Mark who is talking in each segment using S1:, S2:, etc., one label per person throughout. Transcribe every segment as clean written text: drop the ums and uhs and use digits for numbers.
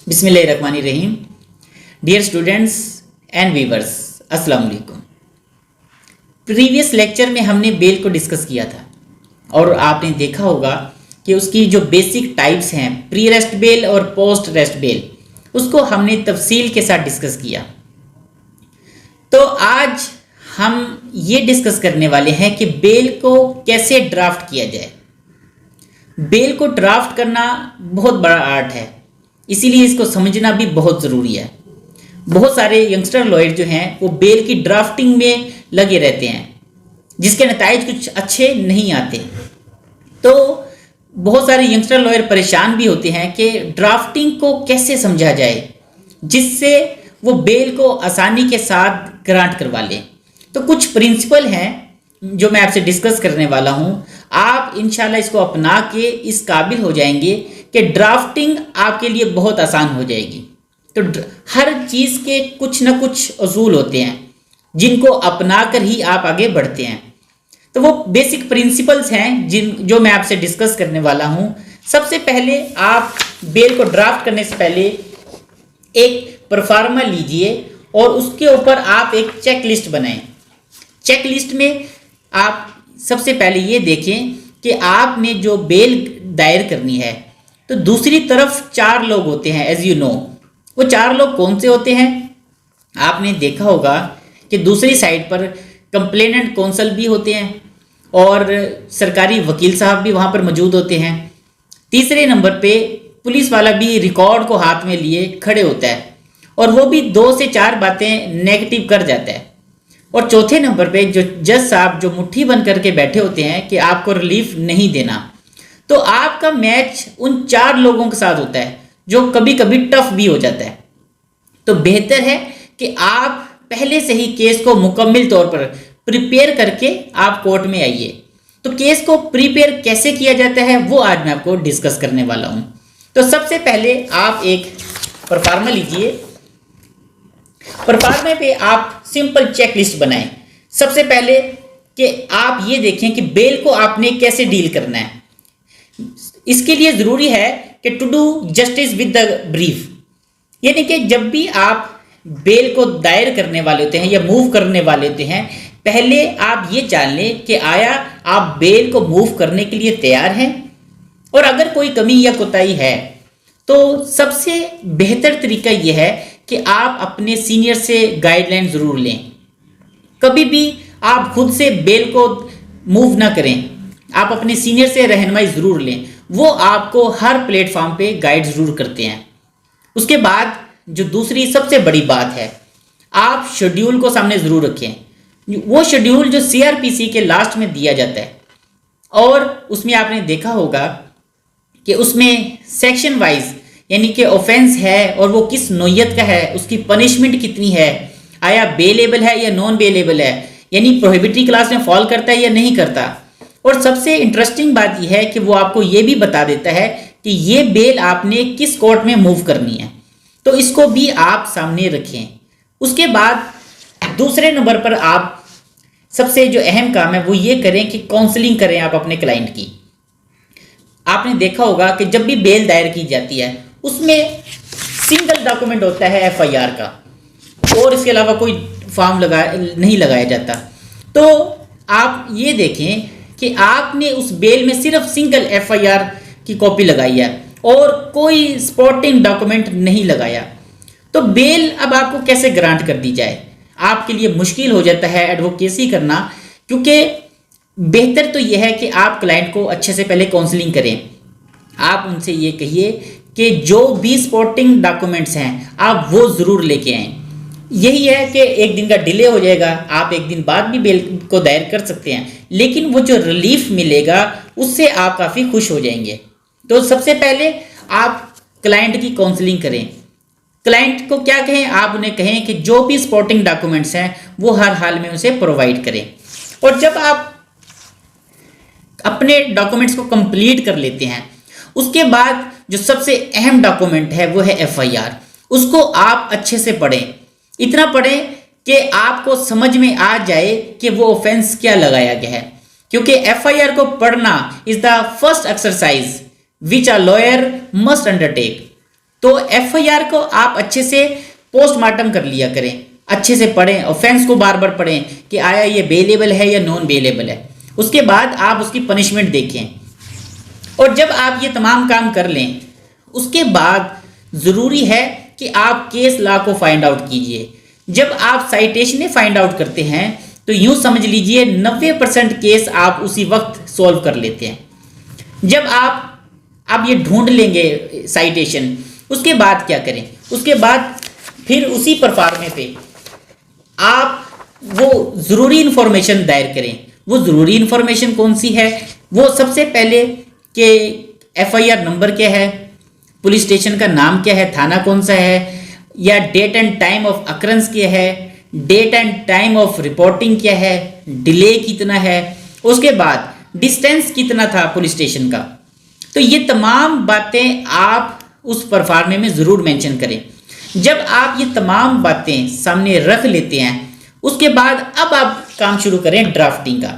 S1: बिस्मिल्लाहिर्रहमानिर्रहीम। Dear students and viewers, अस्सलाम वालेकुम। प्रीवियस लेक्चर में हमने बेल को डिस्कस किया था और आपने देखा होगा कि उसकी जो बेसिक टाइप्स हैं, प्री रेस्ट बेल और पोस्ट रेस्ट बेल, उसको हमने तफसील के साथ डिस्कस किया। तो आज हम ये डिस्कस करने वाले हैं कि बेल को कैसे ड्राफ्ट किया जाए। बेल को ड्राफ्ट करना बहुत बड़ा आर्ट है, इसीलिए इसको समझना भी बहुत ज़रूरी है। बहुत सारे यंगस्टर लॉयर जो हैं वो बेल की ड्राफ्टिंग में लगे रहते हैं, जिसके नताइज कुछ अच्छे नहीं आते। तो बहुत सारे यंगस्टर लॉयर परेशान भी होते हैं कि ड्राफ्टिंग को कैसे समझा जाए जिससे वो बेल को आसानी के साथ ग्रांट करवा लें। तो कुछ प्रिंसिपल हैं जो मैं आपसे डिस्कस करने वाला हूं। आप इंशाल्लाह इसको अपना के इस काबिल हो जाएंगे कि ड्राफ्टिंग आपके लिए बहुत आसान हो जाएगी। तो हर चीज़ के कुछ ना कुछ असूल होते हैं जिनको अपना कर ही आप आगे बढ़ते हैं। तो वो बेसिक प्रिंसिपल्स हैं जो मैं आपसे डिस्कस करने वाला हूं। सबसे पहले आप बेल को ड्राफ्ट करने से पहले एक परफार्मा लीजिए और उसके ऊपर आप एक चेक लिस्ट बनाएं। चेक लिस्ट में आप सबसे पहले ये देखें कि आपने जो बेल दायर करनी है, तो दूसरी तरफ 4 लोग होते हैं एज यू नो। वो 4 लोग कौन से होते हैं? आपने देखा होगा कि दूसरी साइड पर कंप्लेनेंट कौंसल भी होते हैं और सरकारी वकील साहब भी वहाँ पर मौजूद होते हैं। तीसरे नंबर पे पुलिस वाला भी रिकॉर्ड को हाथ में लिए खड़े होता है और वो भी 2 से 4 बातें नेगेटिव कर जाता है। और चौथे नंबर पे जो जज साहब जो मुट्ठी बंद करके बैठे होते हैं कि आपको रिलीफ नहीं देना। तो आपका मैच उन 4 लोगों के साथ होता है जो कभी कभी टफ भी हो जाता है। तो बेहतर है कि आप पहले से ही केस को मुकम्मल तौर पर प्रिपेयर करके आप कोर्ट में आइए। तो केस को प्रिपेयर कैसे किया जाता है वो आज मैं आपको डिस्कस करने वाला हूँ। तो सबसे पहले आप एक परफार्मा लीजिए। परफार्मा पे आप सिंपल चेक लिस्ट बनाएं। सबसे पहले कि आप ये देखें कि बेल को आपने कैसे डील करना है। इसके लिए ज़रूरी है कि to do justice with the brief, यानी कि जब भी आप बेल को दायर करने वाले होते हैं या मूव करने वाले होते हैं, पहले आप ये जान लें कि आया आप बेल को मूव करने के लिए तैयार हैं, और अगर कोई कमी या कोताही है तो सबसे बेहतर तरीका यह है कि आप अपने सीनियर से गाइडलाइन ज़रूर लें। कभी भी आप खुद से बेल को मूव ना करें, आप अपने सीनियर से रहनुमाई ज़रूर लें। वो आपको हर प्लेटफॉर्म पे गाइड ज़रूर करते हैं। उसके बाद जो दूसरी सबसे बड़ी बात है, आप शेड्यूल को सामने ज़रूर रखें। वो शेड्यूल जो CRPC के लास्ट में दिया जाता है, और उसमें आपने देखा होगा कि उसमें सेक्शन वाइज यानी कि ऑफेंस है और वो किस नोयत का है, उसकी पनिशमेंट कितनी है, आया बेलेबल है या नॉन बेलेबल है, यानी प्रोहिबिटरी क्लास में फॉल करता है या नहीं करता। और सबसे इंटरेस्टिंग बात यह है कि वो आपको ये भी बता देता है कि ये बेल आपने किस कोर्ट में मूव करनी है। तो इसको भी आप सामने रखें। उसके बाद दूसरे नंबर पर आप सबसे जो अहम काम है वो ये करें कि काउंसलिंग करें आप अपने क्लाइंट की। आपने देखा होगा कि जब भी बेल दायर की जाती है उसमें सिंगल डॉक्यूमेंट होता है FIR का, और इसके अलावा कोई फॉर्म नहीं लगाया जाता। तो आप ये देखें कि आपने उस बेल में सिर्फ सिंगल FIR की कॉपी लगाई है और कोई सपोर्टिंग डॉक्यूमेंट नहीं लगाया। तो बेल अब आपको कैसे ग्रांट कर दी जाए? आपके लिए मुश्किल हो जाता है एडवोकेसी करना, क्योंकि बेहतर तो यह है कि आप क्लाइंट को अच्छे से पहले काउंसलिंग करें। आप उनसे ये कहिए कि जो भी सपोर्टिंग डॉक्यूमेंट्स हैं आप वो ज़रूर लेके आएँ। यही है कि एक दिन का डिले हो जाएगा, आप एक दिन बाद भी बेल को दायर कर सकते हैं, लेकिन वो जो रिलीफ मिलेगा उससे आप काफ़ी खुश हो जाएंगे। तो सबसे पहले आप क्लाइंट की काउंसलिंग करें। क्लाइंट को क्या कहें? आप उन्हें कहें कि जो भी सपोर्टिंग डॉक्यूमेंट्स हैं वो हर हाल में उसे प्रोवाइड करें। और जब आप अपने डॉक्यूमेंट्स को कंप्लीट कर लेते हैं, उसके बाद जो सबसे अहम डॉक्यूमेंट है वो है FIR। उसको आप अच्छे से पढ़ें, इतना पढ़ें कि आपको समझ में आ जाए कि वो ऑफेंस क्या लगाया गया है, क्योंकि FIR को पढ़ना is the first exercise which a lawyer must undertake. तो एफआईआर को आप अच्छे से पोस्टमार्टम कर लिया करें, अच्छे से पढ़ें, ऑफेंस को बार बार पढ़ें कि आया ये बेलेबल है या नॉन बेलेबल है। उसके बाद आप उसकी पनिशमेंट देखें। और जब आप ये तमाम काम कर लें, उसके बाद ज़रूरी है कि आप केस लॉ को फाइंड आउट कीजिए। जब आप साइटेशनें फाइंड आउट करते हैं तो यूँ समझ लीजिए 90% केस आप उसी वक्त सॉल्व कर लेते हैं। जब आप ये ढूंढ लेंगे साइटेशन, उसके बाद क्या करें, उसके बाद फिर उसी परफार्मे पे आप वो ज़रूरी इन्फॉर्मेशन दायर करें। वो ज़रूरी इन्फॉर्मेशन कौन सी है? वो सबसे पहले कि एफआईआर नंबर क्या है, पुलिस स्टेशन का नाम क्या है, थाना कौन सा है, या date and time of occurrence क्या है, date and time of reporting क्या है, डिले कितना है, उसके बाद डिस्टेंस कितना था पुलिस स्टेशन का। तो ये तमाम बातें आप उस परफार्मे में ज़रूर मेंशन करें। जब आप ये तमाम बातें सामने रख लेते हैं, उसके बाद अब आप काम शुरू करें ड्राफ्टिंग का।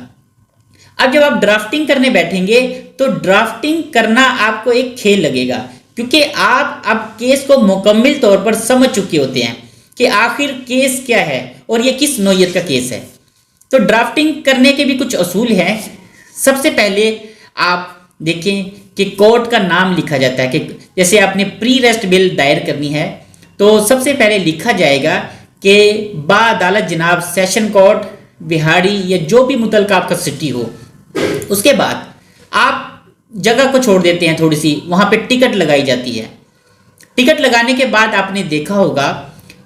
S1: अब जब आप ड्राफ्टिंग करने बैठेंगे तो ड्राफ्टिंग करना आपको एक खेल लगेगा, क्योंकि आप अब केस को मुकम्मल तौर पर समझ चुके होते हैं कि आखिर केस क्या है और ये किस नौइयत का केस है। तो ड्राफ्टिंग करने के भी कुछ असूल हैं। सबसे पहले आप देखें कि कोर्ट का नाम लिखा जाता है, कि जैसे आपने प्री रेस्ट बिल दायर करनी है तो सबसे पहले लिखा जाएगा कि बाअदालत जनाब सेशन कोर्ट बिहाड़ी या जो भी मुतलका आपका सिटी हो। उसके बाद आप जगह को छोड़ देते हैं थोड़ी सी, वहाँ पे टिकट लगाई जाती है। टिकट लगाने के बाद आपने देखा होगा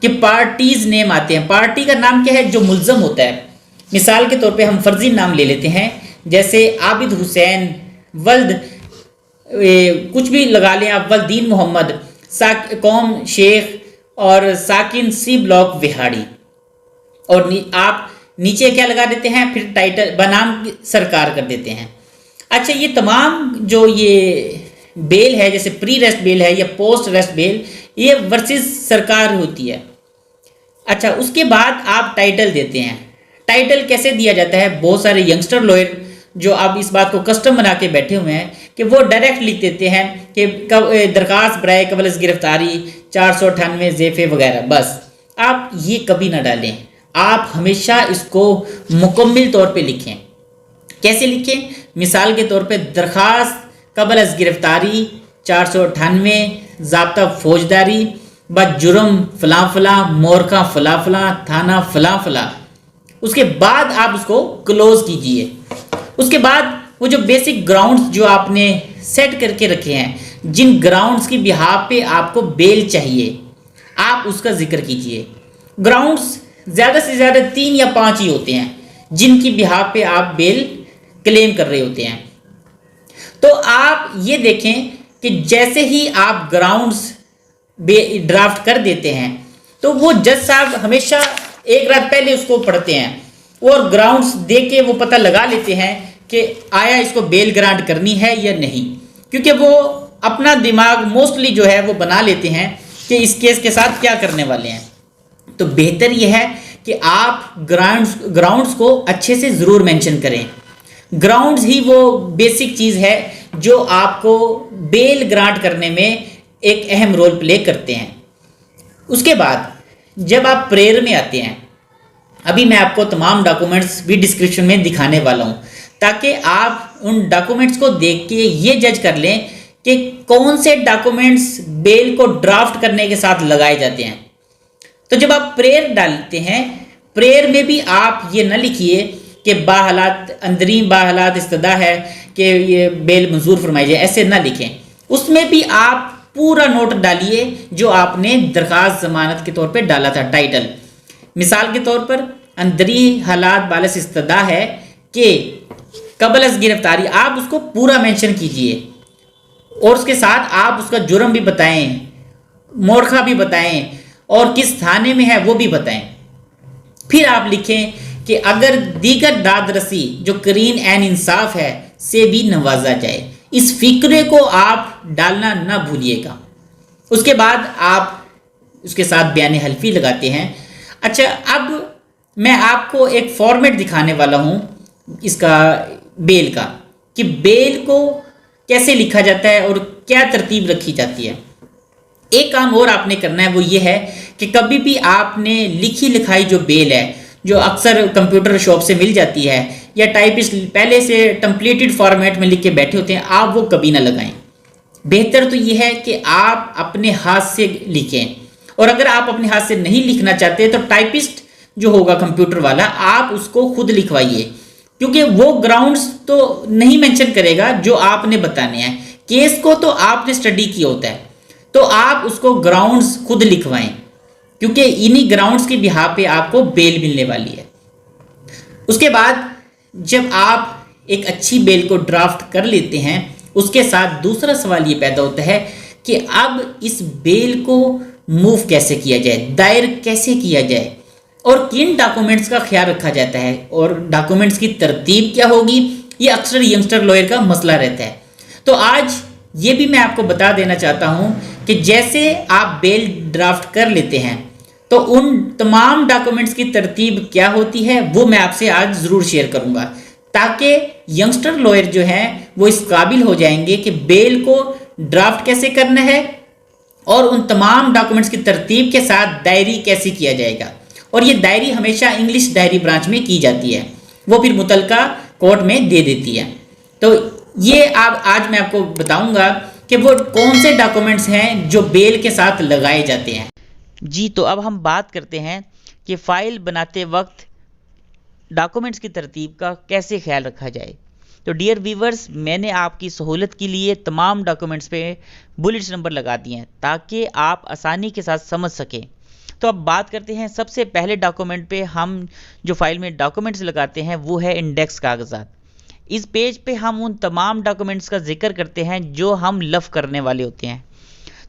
S1: कि पार्टीज नेम आते हैं। पार्टी का नाम क्या है? जो मुल्ज़म होता है। मिसाल के तौर पे हम फर्जी नाम ले लेते हैं, जैसे आबिद हुसैन वल्द, कुछ भी लगा लें आप, वल्दीन मोहम्मद, कौम शेख और साकिन सी ब्लॉक विहाड़ी। और आप नीचे क्या लगा देते हैं, फिर टाइटल बनाम सरकार कर देते हैं। अच्छा, ये तमाम जो ये बेल है, जैसे प्री रेस्ट बेल है या पोस्ट रेस्ट बेल, ये वर्सेस सरकार होती है। अच्छा, उसके बाद आप टाइटल देते हैं। टाइटल कैसे दिया जाता है? बहुत सारे यंगस्टर लॉयर जो अब इस बात को कस्टम बना के बैठे हुए हैं कि वो डायरेक्ट लिख देते हैं कि दरखास्त बराए कबल गिरफ्तारी 498 ज़ेफ़े वगैरह। बस आप ये कभी ना डालें, आप हमेशा इसको मुकम्मल तौर पे लिखें। कैसे लिखें? मिसाल के तौर पे दरखास्त कबल गिरफ्तारी 498, ज़ाब्ता फौजदारी, जुर्म फलां फलां, मोरखा फलां फलां, थाना फलां फलां। उसके बाद आप उसको क्लोज कीजिए। उसके बाद वो जो बेसिक ग्राउंड्स जो आपने सेट करके रखे हैं, जिन ग्राउंड्स की बिहाफ पे आपको बेल चाहिए, आप उसका जिक्र कीजिए। ग्राउंड्स ज़्यादा से ज़्यादा 3 या 5 ही होते हैं जिनकी बिहाफ पे आप बेल क्लेम कर रहे होते हैं। तो आप ये देखें कि जैसे ही आप ग्राउंड्स ड्राफ्ट कर देते हैं तो वो जज साहब हमेशा एक रात पहले उसको पढ़ते हैं और ग्राउंड्स देख के वो पता लगा लेते हैं कि आया इसको बेल ग्रांट करनी है या नहीं, क्योंकि वो अपना दिमाग मोस्टली जो है वो बना लेते हैं कि इस केस के साथ क्या करने वाले हैं। तो बेहतर यह है कि आप ग्राउंड्स को अच्छे से ज़रूर मेंशन करें। ग्राउंड्स ही वो बेसिक चीज़ है जो आपको बेल ग्रांट करने में एक अहम रोल प्ले करते हैं। उसके बाद जब आप प्रेयर में आते हैं, अभी मैं आपको तमाम डॉक्यूमेंट्स भी डिस्क्रिप्शन में दिखाने वाला हूँ, ताकि आप उन डॉक्यूमेंट्स को देख के ये जज कर लें कि कौन से डॉक्यूमेंट्स बेल को ड्राफ्ट करने के साथ लगाए जाते हैं। तो जब आप प्रेयर डालते हैं, प्रेयर में भी आप ये न लिखिए कि बाहालात अंदरी बाहालात इस्तदा है कि ये बेल मंजूर फरमाई जाए, ऐसे ना लिखें। उसमें भी आप पूरा नोट डालिए जो आपने दरखास्त ज़मानत के तौर पे डाला था, टाइटल। मिसाल के तौर पर अंदरी हालात बालस इस्तदा है कि कबल अज़ गिरफ्तारी, आप उसको पूरा मेंशन कीजिए और उसके साथ आप उसका जुर्म भी बताएं, मोरखा भी बताएं और किस थाने में है वो भी बताएं। फिर आप लिखें कि अगर दीगर दादरसी जो करीन एन इंसाफ है से भी नवाजा जाए। इस फिक्रे को आप डालना ना भूलिएगा। उसके बाद आप उसके साथ बयान हल्फी लगाते हैं। अच्छा, अब मैं आपको एक फॉर्मेट दिखाने वाला हूँ इसका बेल का, कि बेल को कैसे लिखा जाता है और क्या तरतीब रखी जाती है। एक काम और आपने करना है, वो ये है कि कभी भी आपने लिखी लिखाई जो बेल है, जो अक्सर कंप्यूटर शॉप से मिल जाती है या टाइपिस्ट पहले से टेम्पलेटेड फॉर्मेट में लिख के बैठे होते हैं, आप वो कभी ना लगाएं। बेहतर तो ये है कि आप अपने हाथ से लिखें, और अगर आप अपने हाथ से नहीं लिखना चाहते तो टाइपिस्ट जो होगा कंप्यूटर वाला, आप उसको खुद लिखवाइए, क्योंकि वो ग्राउंड्स तो नहीं मेंशन करेगा जो आपने बताने हैं। केस को तो आपने स्टडी किया होता है, तो आप उसको ग्राउंड्स खुद लिखवाएं, क्योंकि इन्हीं ग्राउंड्स के बिहाफ पे आपको बेल मिलने वाली है। उसके बाद जब आप एक अच्छी बेल को ड्राफ्ट कर लेते हैं, उसके साथ दूसरा सवाल ये पैदा होता है कि अब इस बेल को मूव कैसे किया जाए, दायर कैसे किया जाए, और किन डॉक्यूमेंट्स का ख्याल रखा जाता है, और डॉक्यूमेंट्स की तरतीब क्या होगी, ये अक्सर यंगस्टर लॉयर का मसला रहता है। तो आज ये भी मैं आपको बता देना चाहता हूँ कि जैसे आप बेल ड्राफ्ट कर लेते हैं तो उन तमाम डॉक्यूमेंट्स की तरतीब क्या होती है वो मैं आपसे आज ज़रूर शेयर करूँगा, ताकि यंगस्टर लॉयर जो हैं वो इस काबिल हो जाएंगे कि बेल को ड्राफ्ट कैसे करना है और उन तमाम डॉक्यूमेंट्स की तरतीब के साथ डायरी कैसे किया जाएगा। और ये डायरी हमेशा इंग्लिश डायरी ब्रांच में की जाती है, वो फिर मुतलका कोर्ट में दे देती है। तो ये आज मैं आपको बताऊंगा कि वो कौन से डॉक्यूमेंट्स हैं जो बेल के साथ लगाए जाते हैं।
S2: जी, तो अब हम बात करते हैं कि फ़ाइल बनाते वक्त डॉक्यूमेंट्स की तरतीब का कैसे ख्याल रखा जाए। तो डियर व्यूवर्स, मैंने आपकी सहूलत के लिए तमाम डॉक्यूमेंट्स पे बुलेट्स नंबर लगा दिए हैं ताकि आप आसानी के साथ समझ सकें। तो अब बात करते हैं सबसे पहले डॉक्यूमेंट पे। हम जो फाइल में डॉक्यूमेंट्स लगाते हैं वो है इंडेक्स कागजात। इस पेज पे हम उन तमाम डॉक्यूमेंट्स का जिक्र करते हैं जो हम लफ करने वाले होते हैं।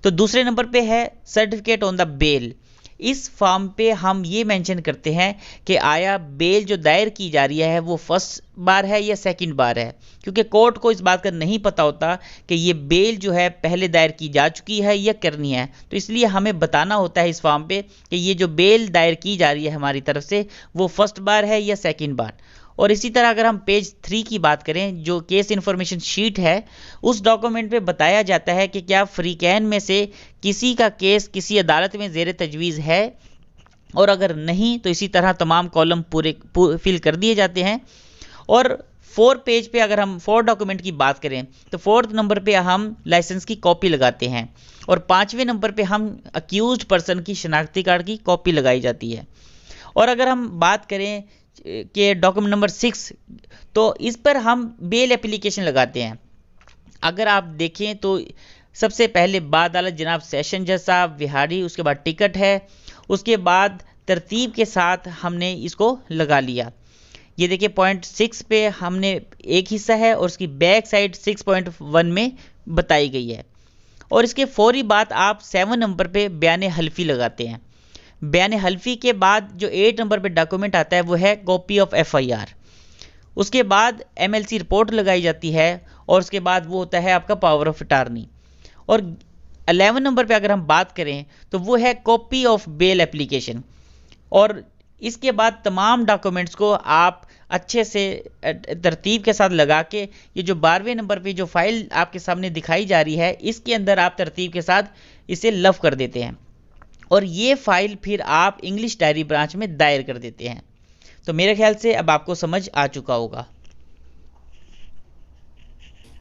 S2: तो दूसरे नंबर पे है सर्टिफिकेट ऑन द बेल। इस फॉर्म पे हम ये मेंशन करते हैं कि आया बेल जो दायर की जा रही है वो फर्स्ट बार है या सेकंड बार है, क्योंकि कोर्ट को इस बात का नहीं पता होता कि ये बेल जो है पहले दायर की जा चुकी है या करनी है। तो इसलिए हमें बताना होता है इस फॉर्म पे कि ये जो बेल दायर की जा रही है हमारी तरफ से वो फर्स्ट बार है या सेकंड बार। और इसी तरह अगर हम पेज 3 की बात करें जो केस इन्फॉर्मेशन शीट है, उस डॉक्यूमेंट पे बताया जाता है कि क्या फ्रीकैन में से किसी का केस किसी अदालत में ज़ेर तजवीज़ है, और अगर नहीं तो इसी तरह तमाम कॉलम पूरे फिल कर दिए जाते हैं। और 4 पेज पे अगर हम 4 डॉक्यूमेंट की बात करें तो 4th नंबर पे हम लाइसेंस की कॉपी लगाते हैं, और 5वें नंबर पे हम अक्यूज्ड पर्सन की शनाख्ती कार्ड की कॉपी लगाई जाती है। और अगर हम बात करें कि डॉक्यूमेंट नंबर 6, तो इस पर हम बेल एप्लीकेशन लगाते हैं। अगर आप देखें तो सबसे पहले बाद अदालत जनाब सेशन जज साहब विहारी, उसके बाद टिकट है, उसके बाद तरतीब के साथ हमने इसको लगा लिया। ये देखिए पॉइंट 6 पे हमने एक हिस्सा है और उसकी बैक साइड 6.1 में बताई गई है। और इसके फौरी बाद आप 7 नंबर पे बयान हल्फी लगाते हैं। बयान हल्फी के बाद जो 8 नंबर पे डॉक्यूमेंट आता है वो है कॉपी ऑफ FIR। उसके बाद MLC रिपोर्ट लगाई जाती है, और उसके बाद वो होता है आपका पावर ऑफ अटार्नी। और 11 नंबर पे अगर हम बात करें तो वो है कॉपी ऑफ बेल एप्लीकेशन। और इसके बाद तमाम डॉक्यूमेंट्स को आप अच्छे से तरतीब के साथ लगा के, ये जो 12वें नंबर पे जो फाइल आपके सामने दिखाई जा रही है इसके अंदर आप तरतीब के साथ इसे लफ कर देते हैं, और ये फाइल फिर आप इंग्लिश डायरी ब्रांच में दायर कर देते हैं। तो मेरे ख्याल से अब आपको समझ आ चुका होगा।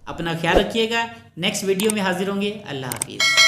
S1: अपना ख्याल रखिएगा, नेक्स्ट वीडियो में हाजिर होंगे। अल्लाह हाफिज़।